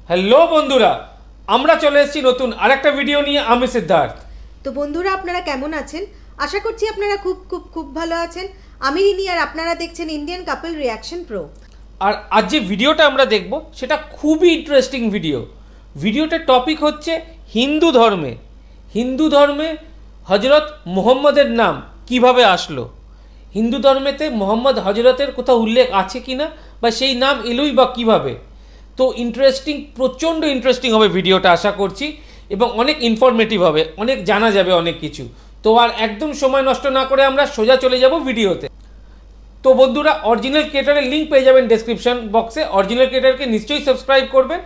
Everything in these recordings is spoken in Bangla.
হ্যালো বন্ধুরা, আমরা চলে এসেছি নতুন আরেকটা ভিডিও নিয়ে। আমি সিদ্ধার্থ। তো বন্ধুরা, আপনারা কেমন আছেন? আশা করছি আপনারা খুব খুব খুব ভালো আছেন। আমি রিনি, আর আপনারা দেখছেন ইন্ডিয়ান কাপল রিয়াকশন প্রো। আর আজ যে ভিডিওটা আমরা দেখব সেটা খুবই ইন্টারেস্টিং ভিডিও। ভিডিওটার টপিক হচ্ছে হিন্দু ধর্মে হজরত মুহাম্মদের নাম কিভাবে আসলো, হিন্দু ধর্মেতে মোহাম্মদ হজরতের কোথাও উল্লেখ আছে কি না, বা সেই নাম এলোই বা কীভাবে। তো প্রচণ্ড ইন্টারেস্টিং হবে ভিডিওটা আশা করছি, এবং অনেক ইনফরমেটিভ হবে, অনেক জানা যাবে অনেক কিছু। তো আর একদম সময় নষ্ট না করে আমরা সোজা চলে যাব ভিডিওতে। তো বন্ধুরা, অরিজিনাল ক্রিয়েটারের লিঙ্ক পেয়ে যাবেন ডেসক্রিপশন বক্সে। অরিজিনাল ক্রিয়েটারকে নিশ্চয়ই সাবস্ক্রাইব করবেন,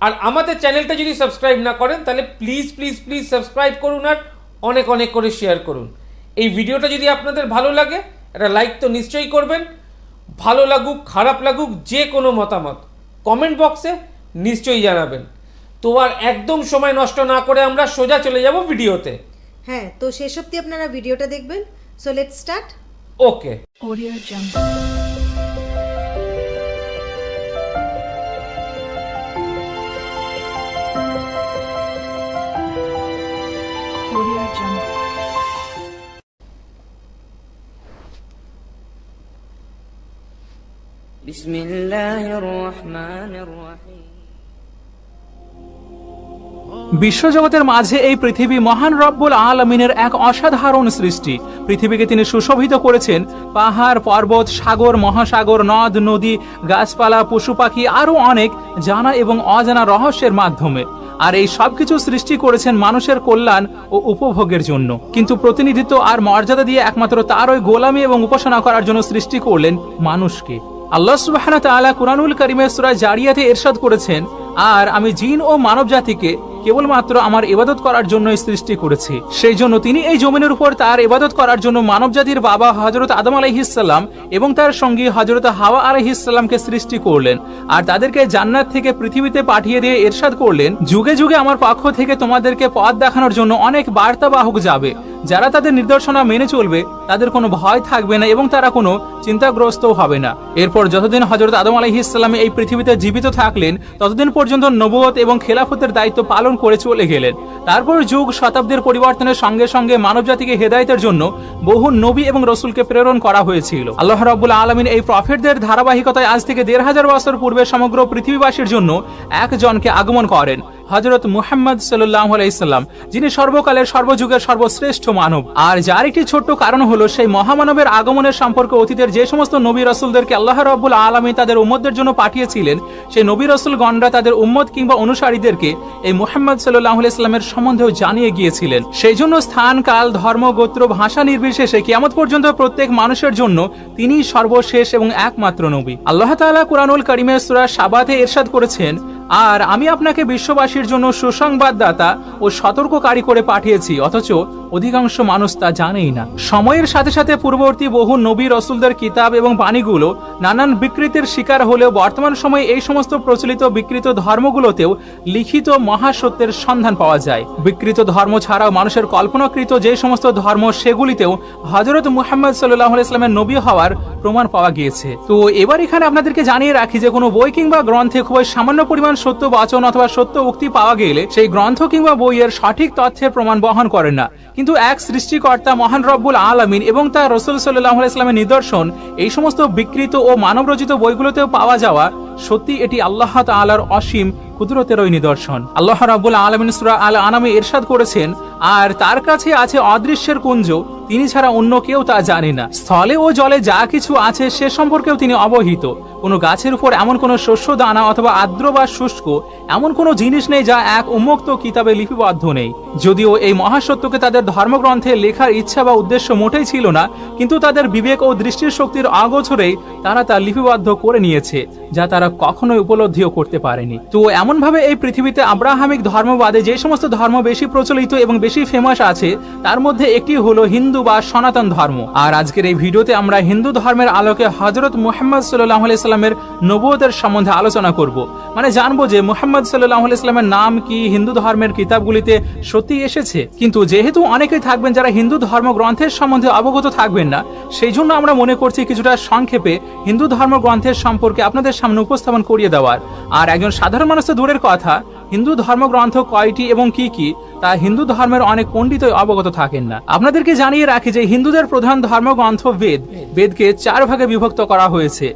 আর আমাদের চ্যানেলটা যদি সাবস্ক্রাইব না করেন তাহলে প্লিজ প্লিজ প্লিজ সাবস্ক্রাইব করুন, আর অনেক অনেক করে শেয়ার করুন। এই ভিডিওটা যদি আপনাদের ভালো লাগে একটা লাইক তো নিশ্চয়ই করবেন। ভালো লাগুক খারাপ লাগুক, যে কোনো মতামত কমেন্ট বক্সে নিশ্চয়ই জানাবেন। তো আর একদম সময় নষ্ট না করে আমরা সোজা চলে যাব ভিডিওতে। হ্যাঁ, তো শেষ অবধি আপনারা ভিডিওটা দেখবেন। So let's start. Okay. Audio Jungle. Audio Jungle. بسم الله الرحمن الرحيم বিশ্বজগতের মাঝে এই পৃথিবী মহান রব্বুল আলামিনের এক অসাধারণ সৃষ্টি। পৃথিবীকে তিনি সুশোভিত করেছেন পাহাড় পর্বত সাগর মহাসাগর নদ নদী গাছপালা পশু পাখি আরও অনেক জানা এবং অজানা রহস্যের মাধ্যমে। আর এই সবকিছু সৃষ্টি করেছেন মানুষের কল্যাণ ও উপভোগের জন্য, কিন্তু প্রতিনিধিত্ব আর মর্যাদা দিয়ে একমাত্র তারই গোলামি এবং উপাসনা করার জন্য সৃষ্টি করলেন মানুষকে। আল্লাহ সুবহানাহু ওয়া তাআলা কুরআনুল কারীমের সূরা জারিয়াতে ইরশাদ করেছেন, আর আমি জিন ও মানব জাতিকে কেবলমাত্র আমার ইবাদত করার জন্যই সৃষ্টি করেছি। সেই জন্য তিনি এই জমিনের উপর তার ইবাদত করার জন্য মানব জাতির বাবা হযরত আদম আলাইহিস সালাম এবং তার সঙ্গী হযরত হাওয়া আলাইহিস সালামকে সৃষ্টি করলেন, আর তাদেরকে জান্নাত থেকে পৃথিবীতে পাঠিয়ে দিয়ে ইরশাদ করলেন, যুগে যুগে আমার পক্ষ থেকে তোমাদেরকে পথ দেখানোর জন্য অনেক বার্তাবাহক যাবে। যারা তাদের নির্দেশনা মেনে চলবে তাদের কোনো ভয় থাকবে না এবং তারা কোনো চিন্তাগ্রস্তও হবে না। এরপর যতদিন হযরত আদম আলাইহিস সালাম এই পৃথিবীতে জীবিত থাকলেন ততদিন পর্যন্ত নবুয়ত এবং খেলাফতের দায়িত্ব পালন করে চলে গেলেন। তারপর যুগ শতাব্দীর পরিবর্তনের সঙ্গে সঙ্গে মানবজাতিকে হেদায়েতের জন্য বহু নবী এবং রসুলকে প্রেরণ করা হয়েছিল। আল্লাহ রাব্বুল আলামিন এই প্রফেটদের ধারাবাহিকতায় আজ থেকে ১৫০০ বছর পূর্বে সমগ্র পৃথিবীবাসীর জন্য একজনকে আগমন করেন, হযরত মুহাম্মদ সাল্লাল্লাহু আলাইহি সাল্লাম, যিনি সর্বকালের সর্বযুগের সর্বশ্রেষ্ঠ মানব। আর যার একটি ছোট্ট কারণ হলো সেই মহামানবের আগমনের সম্পর্কে অতীতের যে সমস্ত নবী রাসূলদেরকে আল্লাহ রাব্বুল আলামিন তাদের উম্মতদের জন্য পাঠিয়েছিলেন, সেই নবী রাসূলগণরা তাদের উম্মত কিংবা অনুসারীদেরকে এই মুহাম্মদ সাল্লাল্লাহু আলাইহি সাল্লামের সম্বন্ধেও জানিয়ে গিয়েছিলেন। সেই জন্য স্থান কাল ধর্ম গোত্র ভাষা নির্বিশেষে কিয়ামত পর্যন্ত প্রত্যেক মানুষের জন্য তিনিই সর্বশেষ এবং একমাত্র নবী। আল্লাহ তাআলা কুরআনুল কারীমের সূরা সাবাতে ইরশাদ করেছেন, আর আমি আপনাকে বিশ্ববাসীর জন্য সুসংবাদদাতা ও সতর্ককারী করে পাঠিয়েছি, অথচ অধিকাংশ মানুষ তা জানেই না। সময়ের সাথে সাথে পূর্ববর্তী বহু নবী রসুলদের কিতাব এবং বাণীগুলো নানান বিকৃতির শিকার হলেও বর্তমান সময়ে এই সমস্ত প্রচলিত বিকৃত ধর্মগুলোতেও লিখিত মহাসত্যের সন্ধান পাওয়া যায়। বিকৃত ধর্ম ছাড়াও মানুষের কল্পনাকৃত যে সমস্ত ধর্ম, সেগুলিতেও হযরত মুহাম্মদ সাল্লাল্লাহু আলাইহি সাল্লামের নবী হওয়ার প্রমাণ পাওয়া গিয়েছে। তো এবার এখানে আপনাদেরকে জানিয়ে রাখি যে কোনো বই কিংবা গ্রন্থে খুবই সামান্য পরিমাণ সত্য বচন অথবা সত্য উক্তি পাওয়া গেলে সেই গ্রন্থ কিংবা বইয়ের সঠিক তথ্যের প্রমাণ বহন করে না, কিন্তু এক সৃষ্টিকর্তা মহান রব্বুল আলামিন এবং তার রাসূল সাল্লাল্লাহু আলাইহি সাল্লামের নিদর্শন এই সমস্ত বিকৃত ও মানবরচিত বইগুলোতেও পাওয়া যাওয়া সত্যি এটি আল্লাহ তাআলার অসীম কুদরতেরই নিদর্শন। আল্লাহ রাব্বুল আলামিন সূরা আল আনামে ইরশাদ করেছেন, আর তার কাছে আছে অদৃশ্যের কুঞ্জ, তিনি ছাড়া অন্য কেউ তা জানে না। স্থলে ও জলে যা কিছু আছে সে সম্পর্কেও তিনি অবহিত। কোনো গাছের উপর এমন কোনো শস্য দানা অথবা আর্দ্র বা শুষ্ক এমন কোনো জিনিস নেই যা এক উন্মুক্ত কিতাবে লিপিবদ্ধ নেই। যদিও এই মহাসত্যকে তাদের ধর্মগ্রন্থে লেখার ইচ্ছা বা উদ্দেশ্য মোটেই ছিল না, কিন্তু তাদের বিবেক ও দৃষ্টির শক্তির অগোচরেই তারা তা লিপিবদ্ধ করে নিয়েছে, যা তারা কখনোই উপলব্ধিও করতে পারেনি। তো এমনভাবে এই পৃথিবীতে আব্রাহামিক ধর্মবাদে যে সমস্ত ধর্ম বেশি প্রচলিত এবং বেশি ফেমাস আছে তার মধ্যে একটি হলো হিন্দু বা সনাতন ধর্ম। আর আজকের এই ভিডিওতে আমরা হিন্দু ধর্মের আলোকে হযরত মুহাম্মদ সাল্লাল্লাহু আলাইহি সাল্লামের নবুয়তের সম্বন্ধে আলোচনা করব। মানে জানবো যে মুহাম্মদ সাল্লাল্লাহু আলাইহি সাল্লামের নাম কি হিন্দু ধর্মের কিতাবগুলিতে সত্যি এসেছে। কিন্তু যেহেতু অনেকেই থাকবেন যারা হিন্দু ধর্মগ্রন্থের সম্বন্ধে অবগত থাকবেন না, সেই জন্য আমরা মনে করছি কিছুটা সংক্ষেপে হিন্দু ধর্মগ্রন্থের সম্পর্কে আপনাদের সামনে উপস্থাপন করিয়ে দেওয়ার। আর একজন সাধারণ মানুষ তো দূরের কথা, হিন্দু ধর্মগ্রন্থ কয়টি এবং কি কি তা হিন্দু ধর্মের অনেক পণ্ডিতই অবগত থাকেন না। আপনাদেরকে জানিয়ে রাখি যে হিন্দুদের প্রধান ধর্মগ্রন্থ বেদ। বেদকে 4 ভাগে বিভক্ত করা হয়েছে: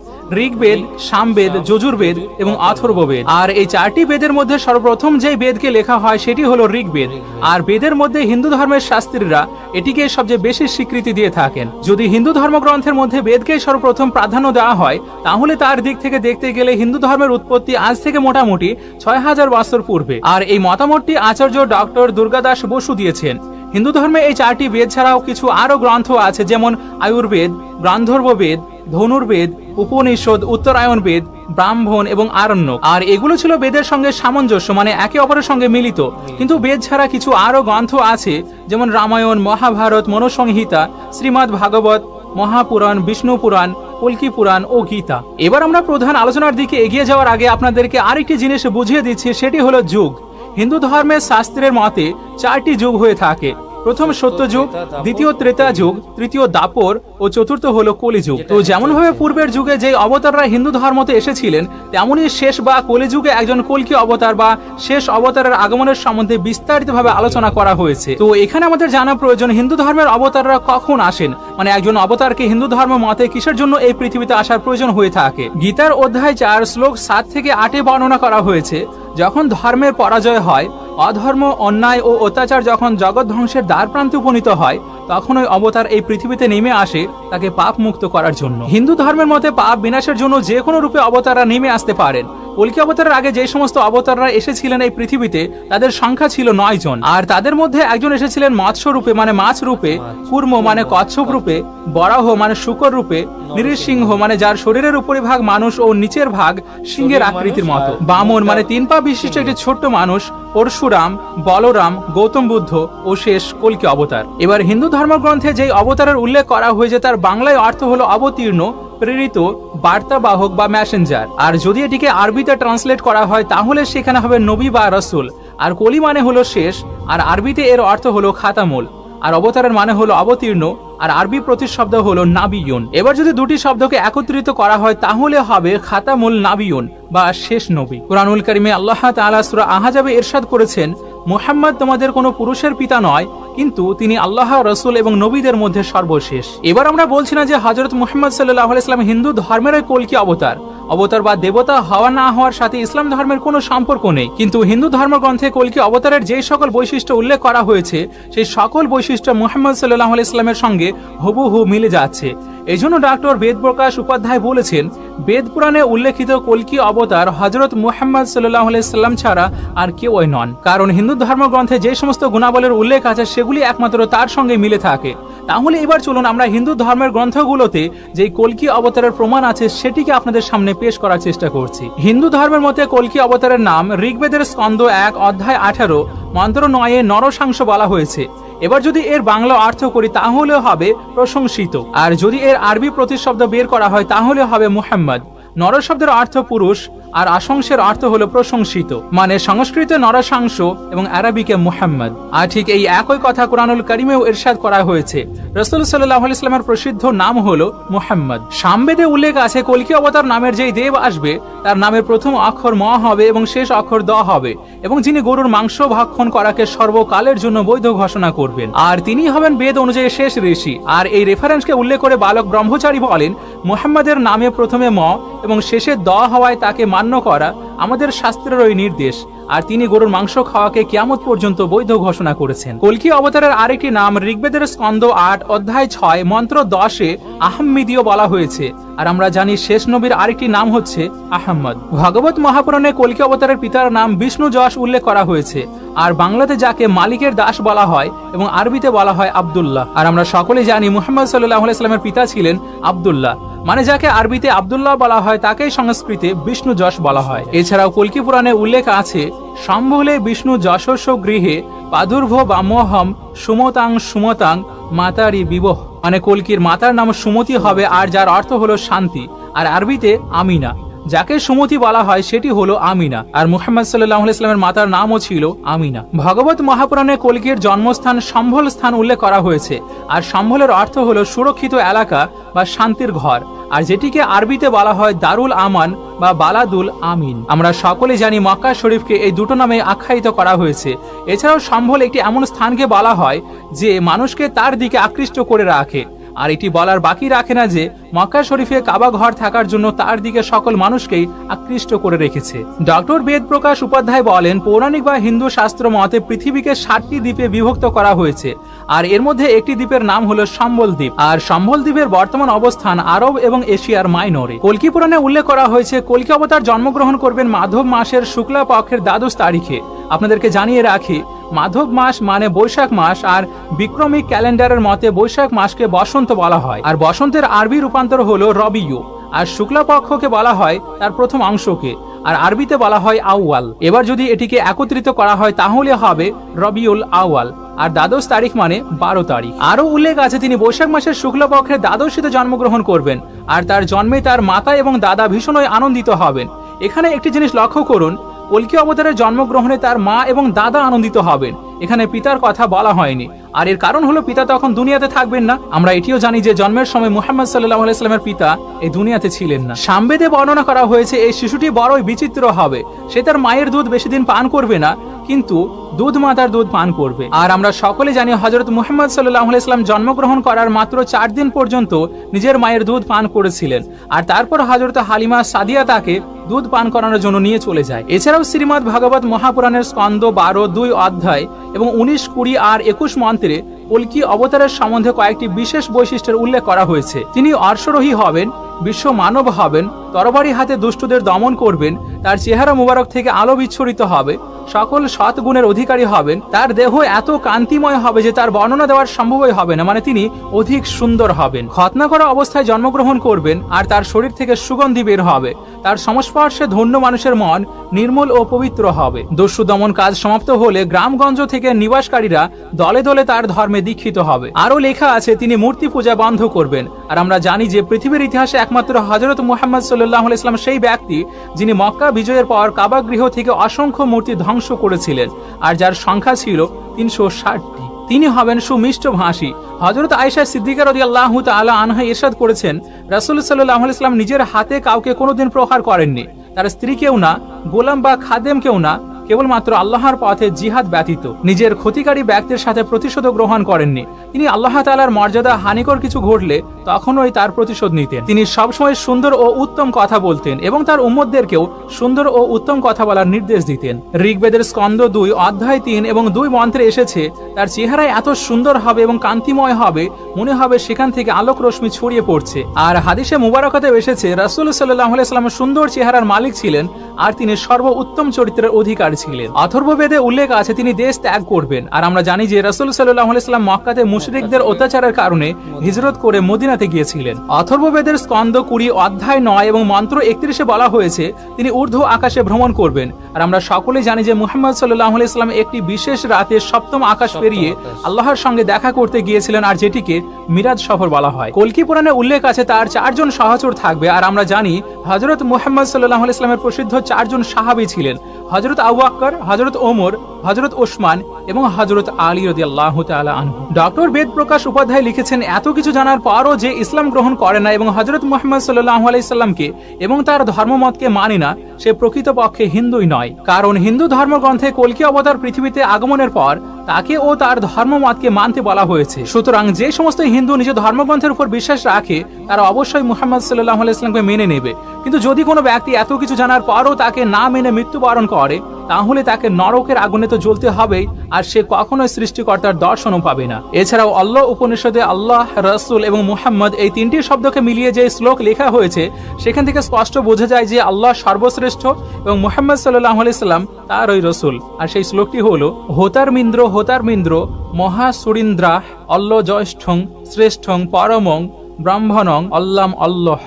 ঋগ্বেদ, সামবেদ, যজুর্বেদ এবং অথর্ববেদ। আর এই 4টি বেদের মধ্যে সর্বপ্রথম যে বেদকে লেখা হয় সেটি হলো ঋগ্বেদ। আর বেদের মধ্যে হিন্দু ধর্মের শাস্ত্রীরা এটিকে সবচেয়ে বেশি স্বীকৃতি দিয়ে থাকেন। যদি হিন্দু ধর্মগ্রন্থের মধ্যে বেদকে সর্বপ্রথম প্রাধান্য দেওয়া হয়, তাহলে তার দিক থেকে দেখতে গেলে হিন্দু ধর্মের উৎপত্তি আজ থেকে মোটামুটি 6000 বছর পূর্বে। আর এই মতামতটি আচার্য ডক্টর দুর্গাদাস বসু দিয়েছেন। হিন্দু ধর্মে এই 4টি বেদ ছাড়াও কিছু আরো গ্রন্থ আছে, যেমন আয়ুর্বেদ, গান্ধর্ববেদ, ধনুর্বেদ, উপনিষদ, উত্তরায়ণ বেদ, ব্রাহ্মণ এবং আরণ্যক। আর এগুলো ছিল বেদের সঙ্গে সামঞ্জস্য, মানে একে অপরের সঙ্গে মিলিত। কিন্তু বেদ ছাড়া কিছু আরো গ্রন্থ আছে, যেমন রামায়ণ, মহাভারত, মনুসংহিতা, শ্রীমদ্ ভাগবত, মহাপুরাণ, বিষ্ণু পুরাণ, কল্কি পুরাণ ও গীতা। এবার আমরা প্রধান আলোচনার দিকে এগিয়ে যাওয়ার আগে আপনাদেরকে আরেকটি জিনিস বুঝিয়ে দিচ্ছি, সেটি হলো যুগ। হিন্দু ধর্মের শাস্ত্রের মতে 4টি যুগ হয়ে থাকে। প্রথম সত্যযুগ, দ্বিতীয় ত্রেতা যুগ, তৃতীয় দাপর ও চতুর্থ হলো কলিযুগ। তো যেমন ভাবে পূর্বের যুগে যে অবতাররা হিন্দু ধর্মতে এসেছিলেন, তেমনই শেষ বা কলিযুগে একজন কল্কি অবতার বা শেষ অবতারের আগমনের সম্বন্ধে বিস্তারিতভাবে আলোচনা করা হয়েছে। তো এখানে আমাদের জানা প্রয়োজন হিন্দু ধর্মের অবতাররা কখন আসেন, মানে একজন অবতারকে হিন্দু ধর্ম মতে কিসের জন্য এই পৃথিবীতে আসার প্রয়োজন হয়ে থাকে। গীতার অধ্যায় 4 শ্লোক 7 থেকে 8 বর্ণনা করা হয়েছে, যখন ধর্মের পরাজয় হয়, অধর্ম, অন্যায় ও অত্যাচার যখন জগৎ ধ্বংসের দ্বার প্রান্তে উপনীত হয়, তখন ওই অবতার এই পৃথিবীতে নেমে আসে তাকে পাপ মুক্ত করার জন্য। হিন্দু ধর্মের মতে পাপ বিনাশের জন্য যে কোনো রূপে অবতাররা নেমে আসতে পারেন। কল্কি অবতারের আগে যে সমস্ত অবতাররা এসেছিলেন এই পৃথিবীতে, তাদের সংখ্যা ছিল 9 জন। আর তাদের মধ্যে একজন এসেছিলেন মৎস্য রূপে, মানে মাছ রূপে, কুর্ম মানে কচ্ছপ রূপে, বরাহ মানে শুকর রূপে, নৃসিংহ মানে যার শরীরের উপরিভাগ মানুষ ও নিচের ভাগ সিংহের আকৃতির মতো, বামন মানে 3 পা বিশিষ্ট একটি ছোট্ট মানুষ, পরশুরাম, বলরাম, গৌতম বুদ্ধ ও শেষ কল্কি অবতার। এবার হিন্দু ধর্মগ্রন্থে যে অবতারের উল্লেখ করা হয়েছে তার বাংলায় অর্থ হলো অবতীর্ণ, প্রেরিত, বার্তাবাহক বা মেসেঞ্জার। আর যদি এটিকে আরবিতে ট্রান্সলেট করা হয় তাহলে সেখানে হবে নবী বা রাসূল। আর কলি মানে হলো শেষ, আর আরবিতে এর অর্থ হলো খাতামুল। আর অবতারের মানে হলো অবতীর্ণ, আর আরবি প্রতিশব্দ হলো নাবিয়ুন। এবার যদি দুটি শব্দকে একত্রিত করা হয় তাহলে হবে খাতামুল নাবিয়ুন বা শেষ নবী। কুরআনুল কারীমে আল্লাহ তাআলা সূরা আহজাবে ইরশাদ করেছেন, মুহাম্মদ তোমাদের কোনো পুরুষের পিতা নয়, কিন্তু তিনি আল্লাহ, রাসূল এবং নবীদের মধ্যে সর্বশেষ। এবার আমরা বলছি না যে হযরত মুহাম্মদ সাল্লাল্লাহু আলাইহি ওয়াসাল্লাম হিন্দু ধর্মের কল্কি অবতার। অবতার বা দেবতা হওয়া না হওয়ার সাথে ইসলাম ধর্মের কোনো সম্পর্ক নেই। কিন্তু হিন্দু ধর্মগ্রন্থে কল্কি অবতারের যে সকল বৈশিষ্ট্য উল্লেখ করা হয়েছে, সেই সকল বৈশিষ্ট্য মুহাম্মদ সাল্লাল্লাহু আলাইহি ওয়াসাল্লামের সঙ্গে হুবহু মিলে যাচ্ছে। এই জন্য ডক্টর বেদপ্রকাশ উপাধ্যায় বলেছেন, বেদ পুরাণে উল্লেখিত কল্কি অবতার হযরত মুহাম্মদ সাল্লাল্লাহু আলাইহি ওয়াসাল্লাম ছাড়া আর কেউই নন। কারণ হিন্দু ধর্মগ্রন্থে যে সমস্ত গুণাবলীর উল্লেখ আছে সেগুলি একমাত্র তার সঙ্গে মিলে থাকে। তাহলে এবার চলুন আমরা হিন্দু ধর্মের গ্রন্থগুলোতে যে কল্কি অবতারের প্রমাণ আছে সেটিকে আপনাদের সামনে পেশ করার চেষ্টা করছি। হিন্দু ধর্মের মতে কল্কি অবতারের নাম ঋগ্বেদের স্কন্দ 1 অধ্যায় 18 মন্ত্র 9 নরসাংস বলা হয়েছে। এবার যদি এর বাংলা অর্থ করি তাহলে হবে প্রশংসিত, আর যদি এর আরবি প্রতিশব্দ বের করা হয় তাহলে হবে মুহাম্মদ। নর শব্দের অর্থ পুরুষ, আর আশংসের অর্থ হলো প্রশংসিত, মানে সংস্কৃতে নরসাংস এবং আরবিকে মুহাম্মদ। আর ঠিক এই একই কথা কুরআনুল কারীমেও ইরশাদ করা হয়েছে। রাসূল সাল্লাল্লাহু আলাইহি ওয়াসাল্লামের প্রসিদ্ধ নাম হলো মুহাম্মদ। সামবেদে উল্লেখ আছে কল্কি অবতার নামের যেই দেব আসবে তার নামের প্রথম অক্ষর ম হবে এবং শেষ অক্ষর দ হবে, এবং যিনি গরুর মাংস ভক্ষণ করাকে সর্বকালের জন্য বৈধ ঘোষণা করবেন, আর তিনি হবেন বেদ অনুযায়ী শেষ ঋষি। আর এই রেফারেন্সকে উল্লেখ করে বালক ব্রহ্মচারী বলেন, মুহাম্মাদের নামে প্রথমে ম এবং শেষে দ হওয়ায় তাকে মান্য করা আমাদের শাস্ত্রের ওই নির্দেশ, আর তিনি গরুর মাংস খাওয়াকে কিয়ামত পর্যন্ত বৈধ ঘোষণা করেছেন। কল্কি অবতারের আরেকটি নাম ঋগ্বেদের স্কন্দ 8 অধ্যায় 6 মন্ত্র 10 আহম্মিদীয় বলা হয়েছে। আর আমরা জানি শেষ নবীর আরেকটি নাম হচ্ছে আহম্মদ। ভগবত মহাপুরাণে কল্কি অবতারের পিতার নাম বিষ্ণু যশ উল্লেখ করা হয়েছে, আর বাংলাতে যাকে মালিকের দাস বলা হয় এবং আরবিতে বলা হয় আব্দুল্লাহ। আর আমরা সকলেই জানি মুহাম্মদ সাল্লাল্লাহু আলাইহি ওয়াসাল্লামের পিতা ছিলেন আব্দুল্লাহ, মানে যাকে আরবিতে আব্দুল্লাহ বলা হয় তাকেই সংস্কৃতে বিষ্ণু যশ বলা হয়। এছাড়াও কল্কি পুরাণে উল্লেখ আছে, সম্ভলে বিষ্ণু যশস্ব গৃহে প্রাদুর্ভ বামোহম সুমতাং সুমতাং মাতারি বিবহ, মানে কল্কির মাতার নাম সুমতি হবে, আর যার অর্থ হলো শান্তি। আর আরবিতে আমিনা। যাকে সুমতি বলা হয় সেটি হলো আমিনা, আর মুহাম্মদ সাল্লাল্লাহু আলাইহি ওয়াসাল্লামের মাতার নামও ছিল আমিনা। ভগবত মহাপুরাণে কলকির জন্মস্থান সম্ভল স্থান উল্লেখ করা হয়েছে, আর সম্ভলের অর্থ হলো সুরক্ষিত এলাকা বা শান্তির ঘর, আর যেটিকে আরবিতে বলা হয় দারুল আমান বা বালাদুল আমিন। আমরা সকলে জানি মক্কা শরীফকে এই দুটো নামে আখ্যায়িত করা হয়েছে। এছাড়াও সম্ভল একটি এমন স্থানকে বলা হয় যে মানুষকে তার দিকে আকৃষ্ট করে রাখে, আর এটি বলার বাকি রাখে না যে মক্কা শরীফে কাবা ঘর থাকার জন্য তার দিকে সকল মানুষকেই আকৃষ্ট করে রেখেছে। ডক্টর বেদ প্রকাশ উপাধ্যায় বলেন, পৌরাণিক বা হিন্দু শাস্ত্র মতে পৃথিবীকে 7টি দ্বীপে বিভক্ত করা হয়েছে, আর এর মধ্যে একটি দ্বীপের নাম হলো সম্বল দ্বীপ, আর সম্বল দ্বীপের বর্তমান অবস্থান আরব এবং এশিয়ার মাইনরে। কল্কি পুরাণে উল্লেখ করা হয়েছে কল্কি অবতার জন্মগ্রহণ করবেন মাধব মাসের শুক্লা পক্ষের 12 তারিখে। আপনাদেরকে জানিয়ে রাখি, মাধব মাস মানে বৈশাখ মাস, আর বিক্রমিক ক্যালেন্ডারের মতে বৈশাখ মাসকে বসন্ত বলা হয়, আর বসন্তের আরবি রূপান্তর হলো রবিউ, আর শুক্লা পক্ষকে বলা হয় তার প্রথম অংশকে, আর আরবিতে বলা হয় আউয়াল। এবার যদি এটিকে একত্রিত করা হয় তাহলে হবে রবিউল আউয়াল, আর 12 তারিখ মানে 12 তারিখ। আরো উল্লেখ আছে তিনি বৈশাখ মাসের শুক্লা পক্ষের 12শীতে জন্মগ্রহণ করবেন, আর তার জন্মে তার মাতা এবং দাদা ভীষণই আনন্দিত হবেন। এখানে একটি জিনিস লক্ষ্য করুন, কল্কি অবতারের জন্মগ্রহণে তার মা এবং দাদা আনন্দিত হবেন, এখানে পিতার কথা বলা হয়নি, আর এর কারণ হলো পিতা তখন দুনিয়াতে থাকবেন না। আমরা এটিও জানি যে জন্মের সময় মুহাম্মদ সাল্লাল্লাহু আলাইহি ওয়াসাল্লামের পিতা এই দুনিয়াতে ছিলেন না। সামবেদে বর্ণনা করা হয়েছে এই শিশুটি বড়ই বিচিত্র হবে, সে তার মায়ের দুধ বেশি দিন পান করবে না, কিন্তু দুধ মাতার দুধ পান করবে। আর আমরা সকলে জানি হযরত মুহাম্মদ সাল্লাল্লাহু আলাইহি ওয়াসাল্লাম জন্মগ্রহণ করার মাত্র 4 দিন পর্যন্ত নিজের মায়ের দুধ পান করেছিলেন, আর তারপর হযরত হালিমা সাদিয়া তাকে দুধ পান করানোর জন্য নিয়ে চলে যায়। এছাড়াও শ্রীমদ্ ভাগবত মহাপুরাণের স্কন্দ 12, 2 অধ্যায় এবং 19, 20 আর 21 মন্ত্রে কল্কি অবতারের সম্বন্ধে কয়েকটি বিশেষ বৈশিষ্ট্যের উল্লেখ করা হয়েছে। তিনি অর্শরোহী হবেন, বিশ্ব মানব হবেন, তরবারি হাতে দুষ্টদের দমন করবেন, তার চেহারা মুবারক থেকে আলো বিচ্ছুরিত হবে, সকল সৎ গুণের অধিকারী হবেন, তার দেহ এত কান্তিময় হবে যে তার বর্ণনা দেওয়ার সম্ভবই হবে না, মানে তিনি অধিক সুন্দর হবেন। খতনা করা অবস্থায় জন্মগ্রহণ করবেন, আর তার শরীর থেকে সুগন্ধি বের হবে, তার সংস্পর্শে ধন্য মানুষের মন নির্মল ও পবিত্র হবে। দস্যু দমন কাজ সমাপ্ত হলে গ্রামগঞ্জ থেকে নিবাসকারীরা দলে দলে তার ধর্মে দীক্ষিত হবে। আরো লেখা আছে তিনি মূর্তি পূজা বন্ধ করবেন, আর আমরা জানি যে পৃথিবীর ইতিহাসে একমাত্র হযরত মুহাম্মদ সাল্লাল্লাহু আলাইহি ওয়াসাল্লাম সেই ব্যক্তি যিনি মক্কা বিজয়ের পর কাবা গৃহ থেকে অসংখ্য মূর্তি ধ্বংস করেছিলেন, আর যার সংখ্যা ছিল 360টি। তিনি হবেন সুমিষ্ট ভাষী। হযরত আয়েশা সিদ্দিকা রাদিয়াল্লাহু তাআলা আনহা ইরশাদ করেছেন, রাসূল সাল্লাল্লাহু আলাইহি ওয়াসাল্লাম নিজের হাতে কাউকে কোনোদিন প্রহার করেননি, তার স্ত্রীকেও না, গোলাম বা খাদেমকেও না, কেবলমাত্র আল্লাহর পথে জিহাদ ব্যতীত। নিজের ক্ষতিকারী ব্যক্তির সাথে প্রতিশোধ গ্রহণ করেননি। তিনি আল্লাহ তাআলার মর্যাদা হানিকর কিছু ঘটলে তখনই তার প্রতিশোধ নিতেন। তিনি সবসময় সুন্দর ও উত্তম কথা বলতেন এবং তার উম্মতদেরকেও সুন্দর ও উত্তম কথা বলার নির্দেশ দিতেন। ঋগ্বেদের স্কন্দ 2 অধ্যায় 3 এবং 2 মন্ত্রে এসেছে তার চেহারায় এত সুন্দর হবে এবং কান্তিময় হবে, মনে হবে সেখান থেকে আলোক রশ্মি ছড়িয়ে পড়ছে। আর হাদিসে মুবারকাতে এসেছে রাসূল সাল্লাল্লাহু আলাইহি ওয়াসাল্লাম সুন্দর চেহারার মালিক ছিলেন, আর তিনি সর্ব উত্তম চরিত্রের অধিকারী ছিলেন। অথর্ববেদে উল্লেখ আছে তিনি দেশ ত্যাগ করবেন, আর আমরা জানি যে রাসূল সাল্লাল্লাহু আলাইহি ওয়াসাল্লাম মক্কাতে মুশরিকদের অত্যাচারের কারণে হিজরত করে মদিনাতে গিয়েছিলেন। অথর্ববেদের স্কন্দ 20 অধ্যায় 9 এবং মন্ত্র 31-এ বলা হয়েছে তিনি ঊর্ধ্ব আকাশে ভ্রমণ করবেন। আর আমরা সকলে জানি যে মুহাম্মদ সাল্লাল্লাহু আলাইহি ওয়াসাল্লাম একটি বিশেষ রাতে সপ্তম আকাশ পেরিয়ে আল্লাহর সঙ্গে দেখা করতে গিয়েছিলেন, আর যেটিকে মিরাজ সফর বলা হয়। কল্কি পুরাণে উল্লেখ আছে তার 4 জন সহচর থাকবে, আর আমরা জানি হযরত মুহাম্মদ সাল্লাল্লাহু আলাইহি ওয়াসাল্লামের প্রসিদ্ধ 4 জন সাহাবী ছিলেন, হযরত আবু বকর, হযরত ওমর, হযরত ওসমান এবং হযরত আলী রাদিয়াল্লাহু তাআলা আনহু। ডক্টর বেদ প্রকাশ উপাধ্যায় লিখেছেন, এত কিছু জানার পরও যে ইসলাম গ্রহণ করে না এবং হযরত মুহাম্মদ সাল্লাল্লাহু আলাইহি সাল্লামকে এবং তার ধর্মমতকে মানে না, সে প্রকৃতপক্ষে হিন্দুই নয়। কারণ হিন্দু ধর্মগ্রন্থে কল্কি অবতার পৃথিবীতে আগমনের পর তাকে ও তার ধর্মমতকে মানতে বলা হয়েছে। সুতরাং যে সমস্ত হিন্দু নিজ ধর্মগ্রন্থের উপর বিশ্বাস রাখে তারা অবশ্যই মুহাম্মদ সাল্লাল্লাহু আলাইহি সাল্লামকে মেনে নেবে। কিন্তু যদি কোনো ব্যক্তি এত কিছু জানার পরও তাকে না মেনে মৃত্যুবরণ করে, তাহলে তাকে নরকের আগুনে তো জ্বলতে হবেই, আর সে কখনোই সৃষ্টিকর্তার দর্শনও পাবে না। এছাড়াও আল্লাহ উপনিষদে আল্লাহ, রাসূল এবং মুহাম্মদ এই 3টি শব্দকে মিলিয়ে যে শ্লোক লেখা হয়েছে সেখান থেকে স্পষ্ট বোঝা যায় যে আল্লাহ সর্বশ্রেষ্ঠ এবং মুহাম্মদ সাল্লাল্লাহু আলাইহি সাল্লাম তার ওই রাসূল। আর সেই শ্লোকটি হলো, হোতারমিন্দ্র মহা সুরিন্দ্রাহ অল্ল জ্যৈষ্ঠং শ্রেষ্ঠং পরমং ব্রাহ্মণং অল্লাম অল্লাহ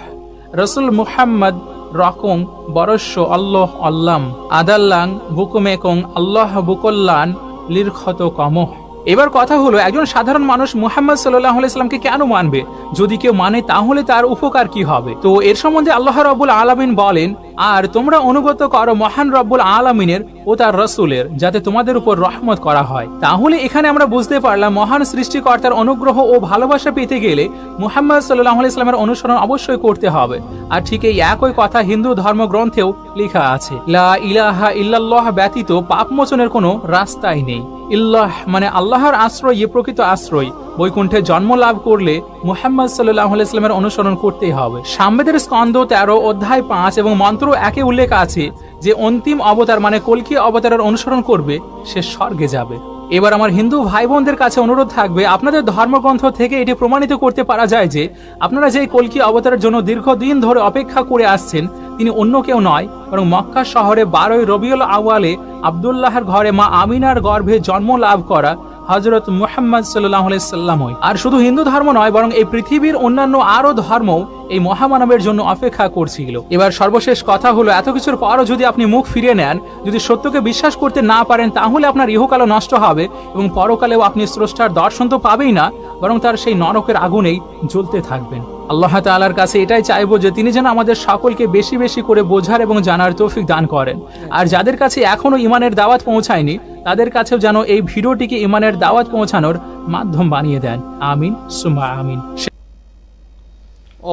রাসূল মুহাম্মদ রকং বরস্য আল্লাহ আল্লাম আদাল্লাং বুকুমেকং আল্লাহ বুকল্লান লিরক্ষত কমহ। এবার কথা হলো, একজন সাধারণ মানুষ মুহাম্মদ সাল্লাল্লাহু আলাইহি সাল্লামকে কেন মানবে? যদি কেউ মানে তাহলে তার উপকার কি হবে? তো এর সম্বন্ধে আল্লাহ রাব্বুল আলামিন বলেন, আর তোমরা অনুগত করো মহান রব্বুল আলামিনের ও তার রাসূলের, যাতে তোমাদের উপর রহমত করা হয়। তাহলে এখানে আমরা বুঝতে পারলাম মহান সৃষ্টিকর্তার অনুগ্রহ ও ভালোবাসা পেতে গেলে মুহাম্মদ সাল্লাল্লাহু আলাইহি সাল্লামের অনুসরণ অবশ্যই করতে হবে। আর ঠিক এই একই কথা হিন্দু ধর্মগ্রন্থেও লেখা আছে, লা ইলাহা ইল্লাল্লাহ ব্যতীত পাপমোচনের কোনো রাস্তাই নেই। ইল্লাহ মানে আল্লাহর আশ্রয়, প্রকৃত আশ্রয়। বৈকুণ্ঠে জন্ম লাভ করলে মুহাম্মদ সাল্লাল্লাহু আলাইহি সাল্লামের অনুসরণ করতেই হবে। সামবেদের স্কন্ধ 13 অধ্যায় 5 এবং মন্ত্র 1 উল্লেখ আছে যে অন্তিম অবতার মানে কল্কি অবতারের অনুসরণ করবে সে স্বর্গে যাবে। এবার আমার হিন্দু ভাই বোনদের কাছে অনুরোধ থাকবে, আপনাদের ধর্মগ্রন্থ থেকে এটি প্রমাণিত করতে পারা যায় যে আপনারা যে কল্কি অবতারের জন্য দীর্ঘদিন ধরে অপেক্ষা করে আসছেন তিনি অন্য কেউ নয়, বরং মক্কা শহরে 12 রবিউল আউয়ালে আব্দুল্লাহর ঘরে মা আমিনার গর্ভে জন্ম লাভ করা হযরত মুহাম্মদ সাল্লাল্লাহু আলাইহি সাল্লামই। আর শুধু হিন্দু ধর্ম নয়, বরং এই পৃথিবীর অন্যান্য আরো ধর্মও এই মহামানবের জন্য অপেক্ষা করছিল। এবার সর্বশেষ কথা হলো, এত কিছুর পরও যদি আপনি মুখ ফিরিয়ে নেন, যদি সত্যকে বিশ্বাস করতে না পারেন, তাহলে আপনার ইহকালও নষ্ট হবে এবং পরকালেও আপনি স্রষ্টার দর্শন তো পাবেই না, বরং তার সেই নরকের আগুনেই জ্বলতে থাকবেন। আল্লাহ তাআলার কাছে এটাই চাইবো যে তিনি যেন আমাদের সকলকে বেশি বেশি করে বোঝার এবং জানার তৌফিক দান করেন। আর যাদের কাছে এখনো ঈমানের দাওয়াত পৌঁছায়নি তাদের কাছেও যেন এই ভিডিওটিকে ঈমানের দাওয়াত পৌঁছানোর মাধ্যম বানিয়ে দেন। আমিন সুম্মা আমিন।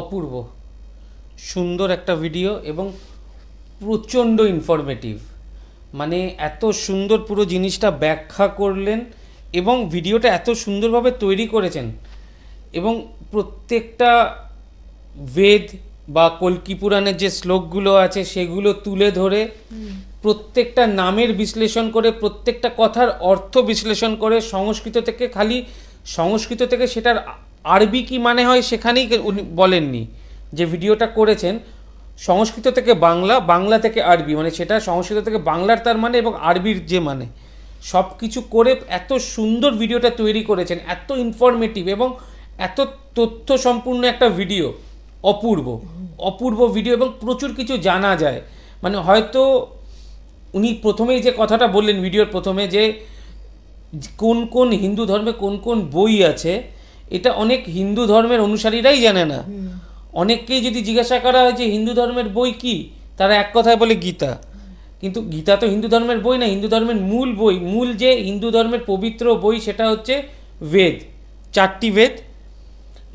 অপূর্ব সুন্দর একটা ভিডিও এবং প্রচণ্ড ইনফরমেটিভ, মানে এত সুন্দর পুরো জিনিসটা ব্যাখ্যা করলেন এবং ভিডিওটা এত সুন্দরভাবে তৈরি করেছেন এবং প্রত্যেকটা বেদ বা কল্কি পুরাণের যে শ্লোকগুলো আছে সেগুলো তুলে ধরে প্রত্যেকটা নামের বিশ্লেষণ করে, প্রত্যেকটা কথার অর্থ বিশ্লেষণ করে, সংস্কৃত থেকে সেটার আরবি কি মানে হয় সেখানেই উনি বলেননি। যে ভিডিওটা করেছেন সংস্কৃত থেকে বাংলা, বাংলা থেকে আরবি, মানে সেটা সংস্কৃত থেকে বাংলার তার মানে এবং আরবির যে মানে, সব কিছু করে এত সুন্দর ভিডিওটা তৈরি করেছেন, এত ইনফরমেটিভ এবং এত তথ্য সম্পূর্ণ একটা ভিডিও। অপূর্ব ভিডিও এবং প্রচুর কিছু জানা যায়। মানে হয়তো উনি প্রথমেই যে কথাটা বললেন ভিডিওর প্রথমে, যে কোন কোন হিন্দু ধর্মে কোন কোন বই আছে, এটা অনেক হিন্দু ধর্মের অনুসারীরাই জানে না। অনেককেই যদি জিজ্ঞাসা করা হয় যে হিন্দু ধর্মের বই কি, তারা এক কথায় বলে গীতা। কিন্তু গীতা তো হিন্দু ধর্মের বই না, হিন্দু ধর্মের মূল বই, মূল যে হিন্দু ধর্মের পবিত্র বই সেটা হচ্ছে বেদ, 4টি বেদ।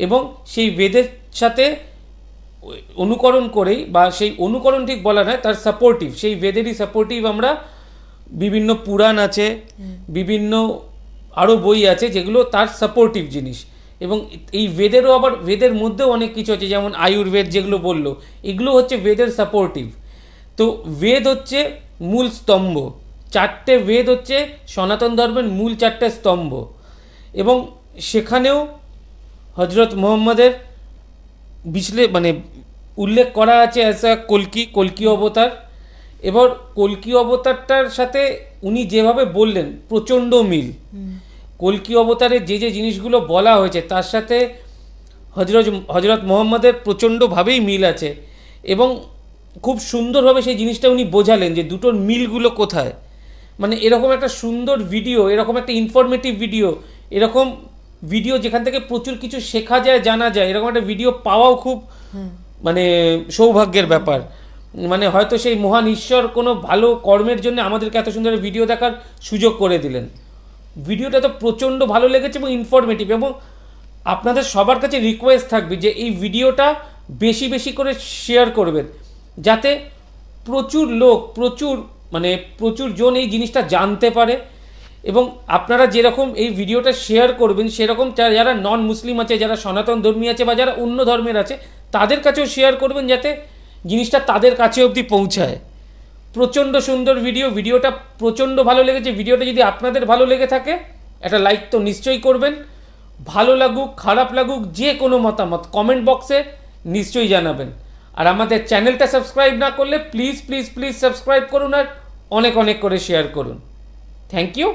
এবং সেই বেদের সাথে অনুকরণ করেই, বা সেই অনুকরণ ঠিক বলা নয়, তার সাপোর্টিভ, সেই বেদেরই সাপোর্টিভ আমরা বিভিন্ন পুরাণ আছে, বিভিন্ন আরও বই আছে যেগুলো তার সাপোর্টিভ জিনিস। এবং এই বেদেরও আবার বেদের মধ্যেও অনেক কিছু আছে, যেমন আয়ুর্বেদ যেগুলো বললো, এগুলো হচ্ছে বেদের সাপোর্টিভ। তো বেদ হচ্ছে মূল স্তম্ভ, 4টে বেদ হচ্ছে সনাতন ধর্মের মূল 4টে স্তম্ভ। এবং সেখানেও হজরত মুহাম্মদের উল্লেখ করা আছে অ্যাজ আ কল্কি অবতার। এবার কল্কি অবতারটার সাথে উনি যেভাবে বললেন প্রচণ্ড মিল। কল্কি অবতারের যে যে জিনিসগুলো বলা হয়েছে তার সাথে হজরত মুহাম্মদের প্রচণ্ডভাবেই মিল আছে এবং খুব সুন্দরভাবে সেই জিনিসটা উনি বোঝালেন যে দুটোর মিলগুলো কোথায়। মানে এরকম একটা সুন্দর ভিডিও, এরকম একটা ইনফরমেটিভ ভিডিও, এরকম ভিডিও যেখান থেকে প্রচুর কিছু শেখা যায়, জানা যায়, এরকম একটা ভিডিও পাওয়াও খুব মানে সৌভাগ্যের ব্যাপার। মানে হয়তো সেই মহান ঈশ্বর কোনো ভালো কর্মের জন্য আমাদেরকে এত সুন্দর ভিডিও দেখার সুযোগ করে দিলেন। ভিডিওটা তো প্রচণ্ড ভালো লেগেছে এবং ইনফরমেটিভ। এবং আপনাদের সবার কাছে রিকোয়েস্ট থাকবে যে এই ভিডিওটা বেশি বেশি করে শেয়ার করবেন, যাতে প্রচুর লোক, প্রচুর জন এই জিনিসটা জানতে পারে। এবং আপনারা যেরকম এই ভিডিওটা শেয়ার করবেন, সেরকম যারা নন মুসলিম আছে, যারা সনাতন ধর্মী আছে বা যারা অন্য ধর্মের আছে, তাদের কাছেও শেয়ার করবেন, যাতে জিনিসটা তাদের কাছে অবধি পৌঁছায়। প্রচণ্ড সুন্দর ভিডিওটা প্রচণ্ড ভালো লেগেছে। ভিডিওটা যদি আপনাদের ভালো লেগে থাকে একটা লাইক তো নিশ্চয়ই করবেন। ভালো লাগুক খারাপ লাগুক যে কোনো মতামত কমেন্ট বক্সে নিশ্চয়ই জানাবেন। আর আমাদের চ্যানেলটা সাবস্ক্রাইব না করলে প্লিজ প্লিজ প্লিজ সাবস্ক্রাইব করুন আর অনেক অনেক করে শেয়ার করুন। Thank you.